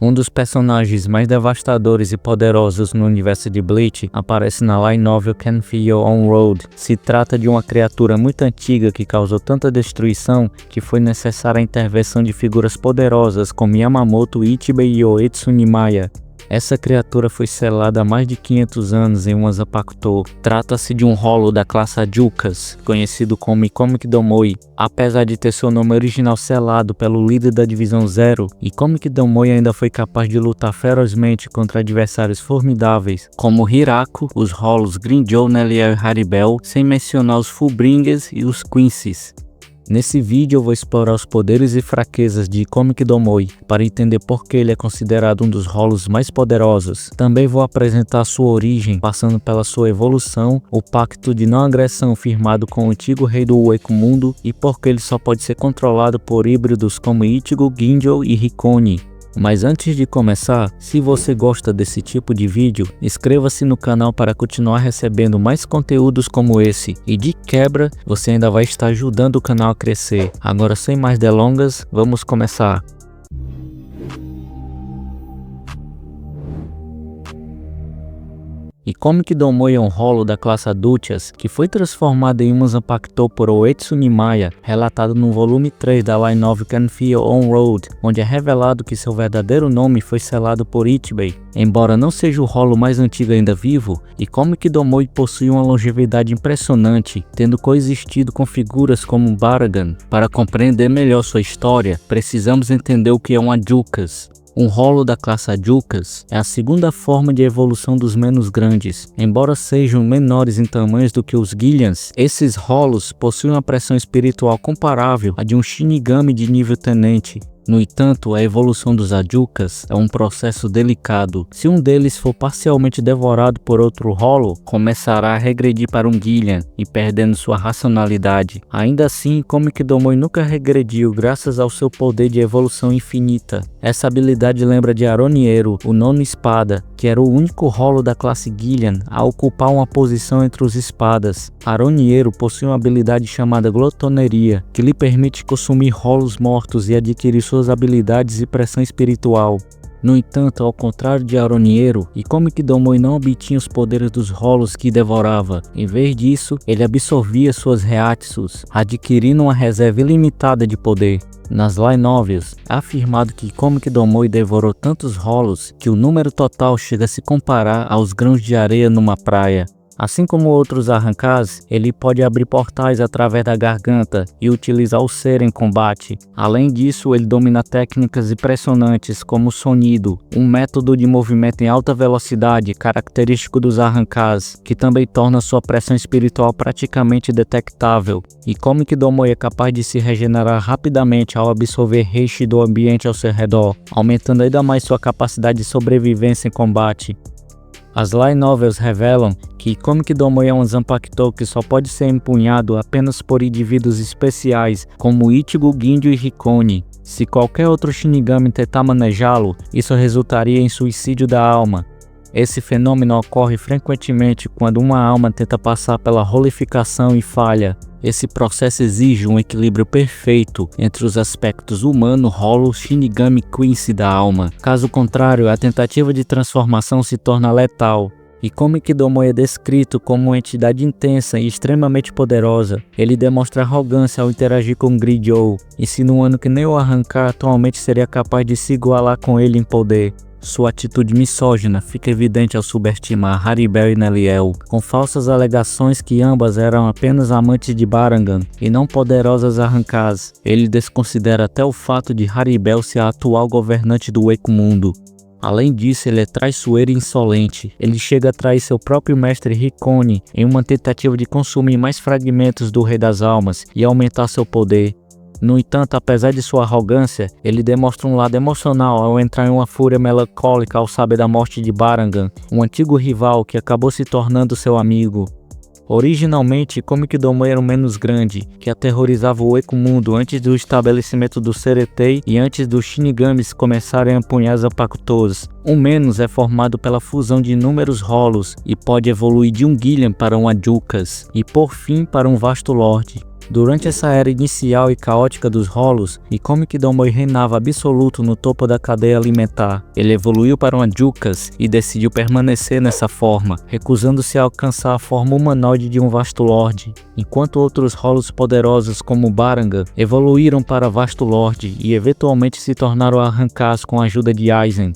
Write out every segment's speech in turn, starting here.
Um dos personagens mais devastadores e poderosos no universo de Bleach aparece na light novel Can Feel Your Own Road. Se trata de uma criatura muito antiga que causou tanta destruição que foi necessária a intervenção de figuras poderosas como Yamamoto, Ichibei e Oetsu Nimaya. Essa criatura foi selada há mais de 500 anos em uma Zanpakuto. Trata-se de um rolo da classe Adjukas, conhecido como Ikomi Domoi. Apesar de ter seu nome original selado pelo líder da Divisão Zero, Ikomi Domoi ainda foi capaz de lutar ferozmente contra adversários formidáveis, como Hiraku, os rolos Grimmjow, Neliel e Haribel, sem mencionar os Fullbringers e os Quincy's. Nesse vídeo eu vou explorar os poderes e fraquezas de Ikomi Domoi para entender por que ele é considerado um dos rolos mais poderosos. Também vou apresentar sua origem, passando pela sua evolução, o pacto de não agressão firmado com o antigo rei do Wako Mundo e por que ele só pode ser controlado por híbridos como Ichigo, Ginjo e Hikone. Mas antes de começar, se você gosta desse tipo de vídeo, inscreva-se no canal para continuar recebendo mais conteúdos como esse. E de quebra, você ainda vai estar ajudando o canal a crescer. Agora, sem mais delongas, vamos começar. Ikomi Domoi é um rolo da classe Adjukas que foi transformado em uma Zanpakuto por Oetsu Nimaya, relatado no volume 3 da light novel Can Feel Your Own Road, onde é revelado que seu verdadeiro nome foi selado por Ichibei. Embora não seja o rolo mais antigo ainda vivo, Ikomi Domoi possui uma longevidade impressionante, tendo coexistido com figuras como Baragan. Para compreender melhor sua história, precisamos entender o que é um Adjukas. Um rolo da classe Adjukas é a segunda forma de evolução dos menos grandes. Embora sejam menores em tamanhos do que os Gillians, esses rolos possuem uma pressão espiritual comparável à de um Shinigami de nível tenente. No entanto, a evolução dos Adjukas é um processo delicado. Se um deles for parcialmente devorado por outro rolo, começará a regredir para um Gillian e perdendo sua racionalidade. Ainda assim, Ikomi Domoi nunca regrediu graças ao seu poder de evolução infinita. Essa habilidade lembra de Aronieiro, o nono espada, que era o único rolo da classe Gillian a ocupar uma posição entre os espadas. Aronieiro possui uma habilidade chamada Glotoneria, que lhe permite consumir rolos mortos e adquirir suas habilidades e pressão espiritual. No entanto, ao contrário de Aronieiro, Ikomi Domoi não obtinha os poderes dos rolos que devorava. Em vez disso, ele absorvia suas Reatsus, adquirindo uma reserva ilimitada de poder. Nas light novels, é afirmado que Ikomi Domoi devorou tantos rolos que o número total chega a se comparar aos grãos de areia numa praia. Assim como outros Arrancars, ele pode abrir portais através da garganta e utilizar o ser em combate. Além disso, ele domina técnicas impressionantes como o sonido, um método de movimento em alta velocidade característico dos Arrancars, que também torna sua pressão espiritual praticamente detectável. Ikomi Domoi é capaz de se regenerar rapidamente ao absorver reishi do ambiente ao seu redor, aumentando ainda mais sua capacidade de sobrevivência em combate. As light novels revelam que Ikomi Domoi é um Zanpakuto que só pode ser empunhado apenas por indivíduos especiais como Ichigo, Ginjo e Hikone. Se qualquer outro Shinigami tentar manejá-lo, isso resultaria em suicídio da alma. Esse fenômeno ocorre frequentemente quando uma alma tenta passar pela rolificação e falha. Esse processo exige um equilíbrio perfeito entre os aspectos humano, rolo, Shinigami Quincy da alma. Caso contrário, a tentativa de transformação se torna letal. Ikomi Domoi é descrito como uma entidade intensa e extremamente poderosa. Ele demonstra arrogância ao interagir com Grimmjow, insinuando que nem o Arrancar atualmente seria capaz de se igualar com ele em poder. Sua atitude misógina fica evidente ao subestimar Haribel e Neliel, com falsas alegações que ambas eram apenas amantes de Baragan e não poderosas Arrancars. Ele desconsidera até o fato de Haribel ser a atual governante do Wako Mundo. Além disso, ele é traiçoeiro e insolente. Ele chega a trair seu próprio mestre Hikone em uma tentativa de consumir mais fragmentos do Rei das Almas e aumentar seu poder. No entanto, apesar de sua arrogância, ele demonstra um lado emocional ao entrar em uma fúria melancólica ao saber da morte de Baragan, um antigo rival que acabou se tornando seu amigo. Originalmente, Ikomi Domoi era o menos grande, que aterrorizava o Wako Mundo antes do estabelecimento do Seretei e antes dos Shinigamis começarem a empunhar Zanpakutos. Um menos é formado pela fusão de inúmeros rolos e pode evoluir de um Gillian para um Adjukas e por fim para um vasto Lorde. Durante essa era inicial e caótica dos Hollows, Ikkomi Kidomoi reinava absoluto no topo da cadeia alimentar. Ele evoluiu para uma Jukas e decidiu permanecer nessa forma, recusando-se a alcançar a forma humanoide de um Vasto Lorde, enquanto outros Hollows poderosos como Barangan evoluíram para Vasto Lorde e eventualmente se tornaram Arrancars com a ajuda de Aizen.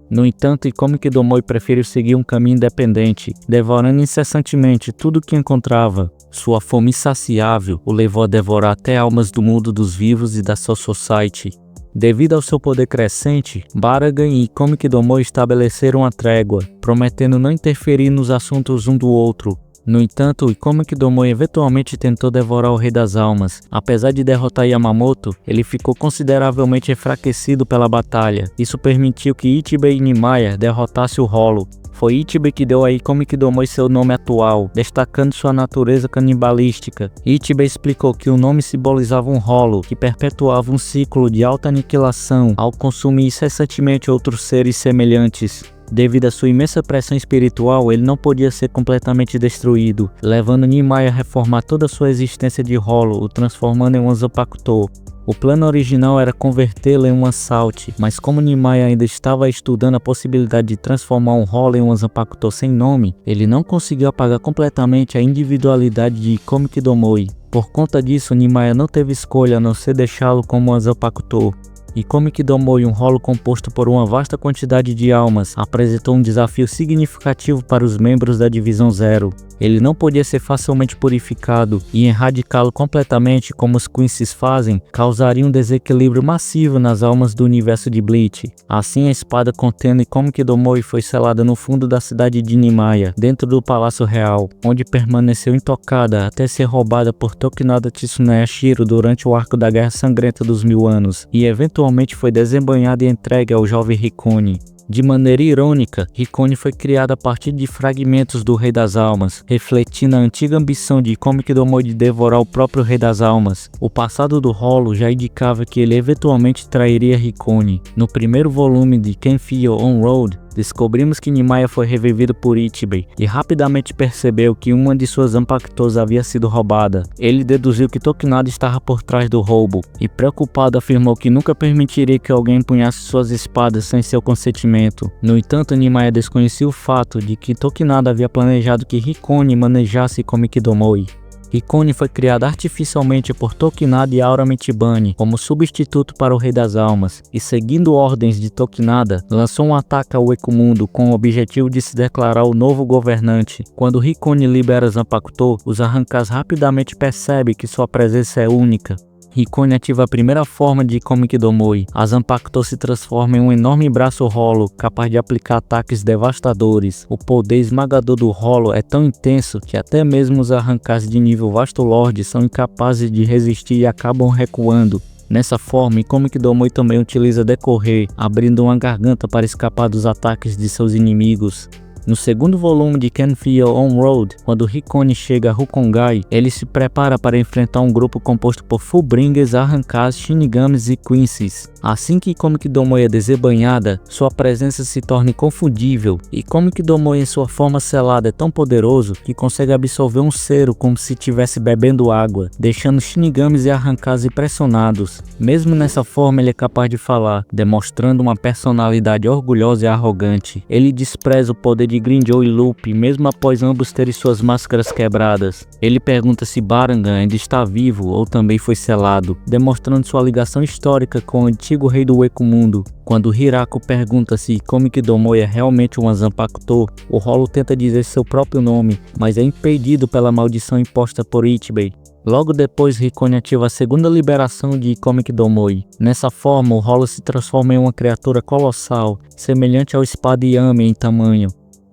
No entanto, Ikkomi Kidomoi preferiu seguir um caminho independente, devorando incessantemente tudo o que encontrava. Sua fome insaciável o levou a devorar até almas do mundo dos vivos e da Soul Society. Devido ao seu poder crescente, Barangan e Ikkomi Kidomoi estabeleceram uma trégua, prometendo não interferir nos assuntos um do outro. No entanto, Ikkomi Kidomoi eventualmente tentou devorar o Rei das Almas. Apesar de derrotar Yamamoto, ele ficou consideravelmente enfraquecido pela batalha. Isso permitiu que Ichibei e Nimaiya derrotassem o Hollow. Foi Ichibei que deu a Ikkomi Kidomoi seu nome atual, destacando sua natureza canibalística. Ichibei explicou que o nome simbolizava um Hollow, que perpetuava um ciclo de auto-aniquilação ao consumir incessantemente outros seres semelhantes. Devido à sua imensa pressão espiritual, ele não podia ser completamente destruído, levando Nimaiya a reformar toda a sua existência de Hollow, o transformando em um Zanpakuto. O plano original era convertê-lo em um Assault, mas como Nimaiya ainda estava estudando a possibilidade de transformar um Hollow em um Zanpakuto sem nome, ele não conseguiu apagar completamente a individualidade de Ikkomi Kidomoi. Por conta disso, Nimaiya não teve escolha a não ser deixá-lo como um Zanpakuto. Ikkomi Kidomoi, um Hollow composto por uma vasta quantidade de almas, apresentou um desafio significativo para os membros da Divisão Zero. Ele não podia ser facilmente purificado, e erradicá-lo completamente, como os Quincy's fazem, causaria um desequilíbrio massivo nas almas do universo de Bleach. Assim, a espada contendo Ikkomi Kidomoi foi selada no fundo da cidade de Nimaiya, dentro do Palácio Real, onde permaneceu intocada até ser roubada por Tokunada Tsuneyashiro durante o arco da Guerra Sangrenta dos 1000 anos, e eventualmente foi desembanhada e entregue ao jovem Hikone. De maneira irônica, Hikone foi criada a partir de fragmentos do Rei das Almas, refletindo a antiga ambição de Ikkomi Kidomoi de devorar o próprio Rei das Almas. O passado do Hollow já indicava que ele eventualmente trairia Hikone. No primeiro volume de Kenfio On-Road, descobrimos que Nimaiya foi revivido por Ichibei e rapidamente percebeu que uma de suas Zanpakutos havia sido roubada. Ele deduziu que Tokunada estava por trás do roubo e, preocupado, afirmou que nunca permitiria que alguém empunhasse suas espadas sem seu consentimento. No entanto, Nimaiya desconhecia o fato de que Tokunada havia planejado que Hikone manejasse Ikkomi Kidomoi. Hikone foi criada artificialmente por Tokunada e Aura Michibane como substituto para o Rei das Almas, e seguindo ordens de Tokunada, lançou um ataque ao Ekumundo com o objetivo de se declarar o novo governante. Quando Hikone libera Zanpakuto, os Arrancars rapidamente percebem que sua presença é única. Hikone ativa a primeira forma de Ikkomi Kidomoi. A Zanpakuto se transforma em um enorme braço Hollow, capaz de aplicar ataques devastadores. O poder esmagador do Hollow é tão intenso que até mesmo os Arrancars de nível Vasto Lorde são incapazes de resistir e acabam recuando. Nessa forma, Ikkomi Kidomoi também utiliza Decorrer, abrindo uma garganta para escapar dos ataques de seus inimigos. No segundo volume de Kenfio On-Road, quando Hikone chega a Rukongai, ele se prepara para enfrentar um grupo composto por Fullbringers, Arrancars, Shinigamis e Quincy's. Assim que Ikkomi Kidomoi é desembanhada, sua presença se torna inconfundível. Ikkomi Kidomoi em sua forma selada é tão poderoso que consegue absorver um cero como se estivesse bebendo água, deixando Shinigamis e Arrancars impressionados. Mesmo nessa forma, ele é capaz de falar, demonstrando uma personalidade orgulhosa e arrogante. Ele despreza o poder de Grimmjow e Luffy, mesmo após ambos terem suas máscaras quebradas. Ele pergunta se Barangan ainda está vivo ou também foi selado, demonstrando sua ligação histórica com o antigo rei do Ekumundo. Quando Hiraku pergunta se Ikkomi Kidomoi é realmente uma Zanpakuto, o Hollow tenta dizer seu próprio nome, mas é impedido pela maldição imposta por Ichibei. Logo depois, Hikone ativa a segunda liberação de Ikkomi Kidomoi. Nessa forma, o Hollow se transforma em uma criatura colossal, semelhante ao Espada Yami em tamanho.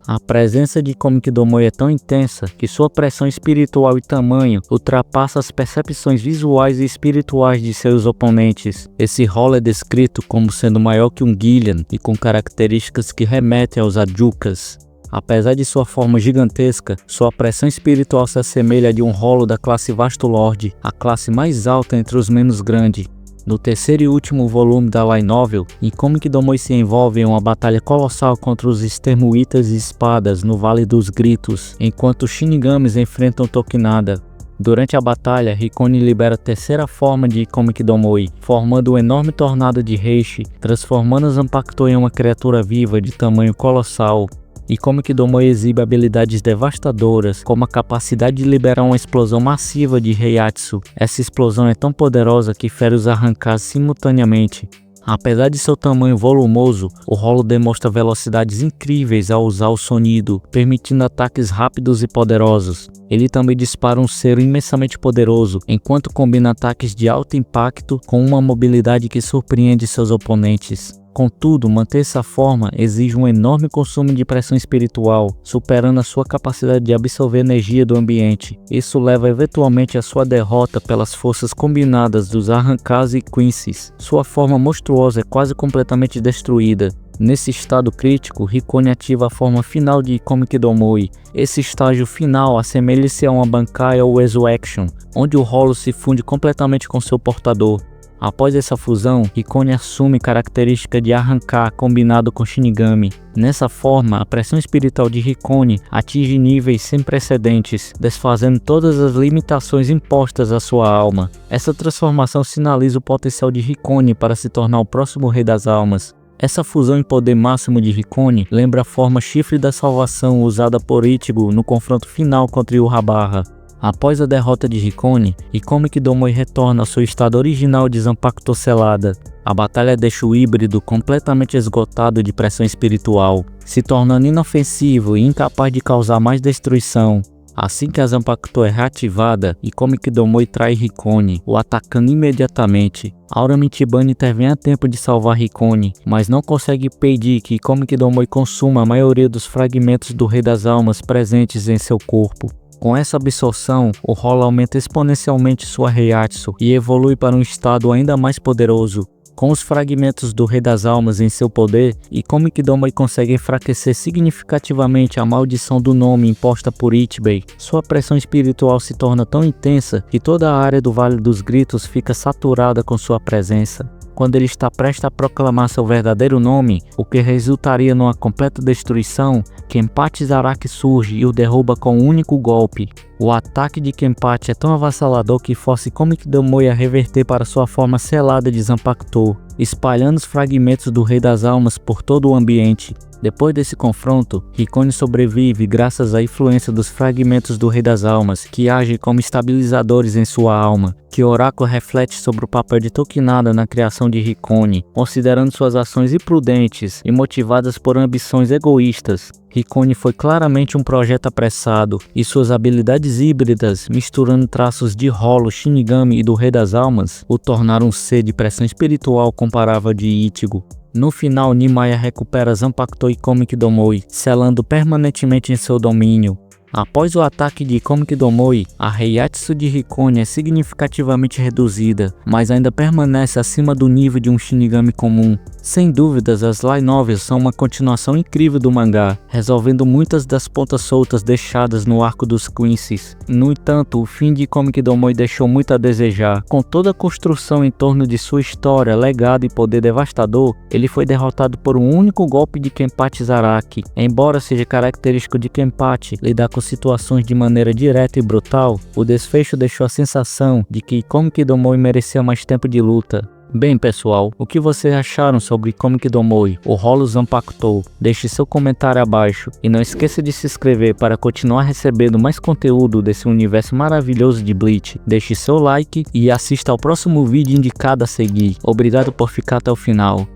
A presença de Ikkomi Kidomoi é tão intensa que sua pressão espiritual e tamanho ultrapassa as percepções visuais e espirituais de seus oponentes. Esse Hollow é descrito como sendo maior que um Gillian e com características que remetem aos Adjukas. Apesar de sua forma gigantesca, sua pressão espiritual se assemelha a de um Hollow da classe Vasto Lorde, a classe mais alta entre os menos grandes. No terceiro e último volume da Light Novel, Ikkomi Kidomoi se envolve em uma batalha colossal contra os Extermuitas e Espadas no Vale dos Gritos, enquanto os Shinigamis enfrentam Tokunada. Durante a batalha, Hikone libera a terceira forma de Komikidomoi, formando um enorme tornado de Heishi, transformando Zanpakuto em uma criatura viva de tamanho colossal. E Komikidomoi exibe habilidades devastadoras, como a capacidade de liberar uma explosão massiva de Heiatsu. Essa explosão é tão poderosa que fere os Arrancars simultaneamente. Apesar de seu tamanho volumoso, o Hollow demonstra velocidades incríveis ao usar o sonido, permitindo ataques rápidos e poderosos. Ele também dispara um cero imensamente poderoso, enquanto combina ataques de alto impacto com uma mobilidade que surpreende seus oponentes. Contudo, manter essa forma exige um enorme consumo de pressão espiritual, superando a sua capacidade de absorver energia do ambiente. Isso leva eventualmente à sua derrota pelas forças combinadas dos Arrancars e Quincy's. Sua forma monstruosa é quase completamente destruída. Nesse estado crítico, Hikone ativa a forma final de Komikidomoi. Esse estágio final assemelha-se a uma Bankai ou Exo-Action, onde o Hollow se funde completamente com seu portador. Após essa fusão, Hikone assume característica de Arrancar combinado com Shinigami. Nessa forma, a pressão espiritual de Hikone atinge níveis sem precedentes, desfazendo todas as limitações impostas à sua alma. Essa transformação sinaliza o potencial de Hikone para se tornar o próximo Rei das Almas. Essa fusão em poder máximo de Hikone lembra a forma Chifre da Salvação usada por Ichigo no confronto final contra Yhwach. Após a derrota de Hikone, Komikidomoi retorna ao seu estado original de Zanpakuto selada. A batalha deixa o híbrido completamente esgotado de pressão espiritual, se tornando inofensivo e incapaz de causar mais destruição. Assim que a Zanpakuto é reativada, Komikidomoi trai Hikone, o atacando imediatamente. Aura Michibane intervém a tempo de salvar Hikone, mas não consegue impedir que Komikidomoi consuma a maioria dos fragmentos do Rei das Almas presentes em seu corpo. Com essa absorção, o Hollow aumenta exponencialmente sua Heiatsu e evolui para um estado ainda mais poderoso. Com os fragmentos do Rei das Almas em seu poder, Komikidomoi consegue enfraquecer significativamente a maldição do nome imposta por Ichibei. Sua pressão espiritual se torna tão intensa que toda a área do Vale dos Gritos fica saturada com sua presença. Quando ele está prestes a proclamar seu verdadeiro nome, o que resultaria numa completa destruição, Kenpachi Zaraki surge e o derruba com um único golpe. O ataque de Kenpachi é tão avassalador que força Komikidomoi a reverter para sua forma selada de Zanpakuto, espalhando os fragmentos do Rei das Almas por todo o ambiente. Depois desse confronto, Hikone sobrevive graças à influência dos fragmentos do Rei das Almas, que agem como estabilizadores em sua alma. Kyoraku reflete sobre o papel de Tokinada na criação de Hikone, considerando suas ações imprudentes e motivadas por ambições egoístas. Hikone foi claramente um projeto apressado, e suas habilidades híbridas, misturando traços de Hollow, Shinigami e do Rei das Almas, o tornaram um ser de pressão espiritual comparável de Ichigo. No final, Nimaya recupera Zanpakuto e Komikidomoi, selando permanentemente em seu domínio. Após o ataque de Komikidomoi, a Heiatsu de Hikone é significativamente reduzida, mas ainda permanece acima do nível de um Shinigami comum. Sem dúvidas, as light novels são uma continuação incrível do mangá, resolvendo muitas das pontas soltas deixadas no arco dos Quincy's. No entanto, o fim de Komikidomoi deixou muito a desejar. Com toda a construção em torno de sua história, legado e poder devastador, ele foi derrotado por um único golpe de Kenpachi Zaraki. Embora seja característico de Kenpachi lidar com situações de maneira direta e brutal, o desfecho deixou a sensação de que Komikidomoi merecia mais tempo de luta. Bem pessoal, o que vocês acharam sobre Komikidomoi, o Hollow Zanpakuto? Deixe seu comentário abaixo e não esqueça de se inscrever para continuar recebendo mais conteúdo desse universo maravilhoso de Bleach. Deixe seu like e assista ao próximo vídeo indicado a seguir. Obrigado por ficar até o final.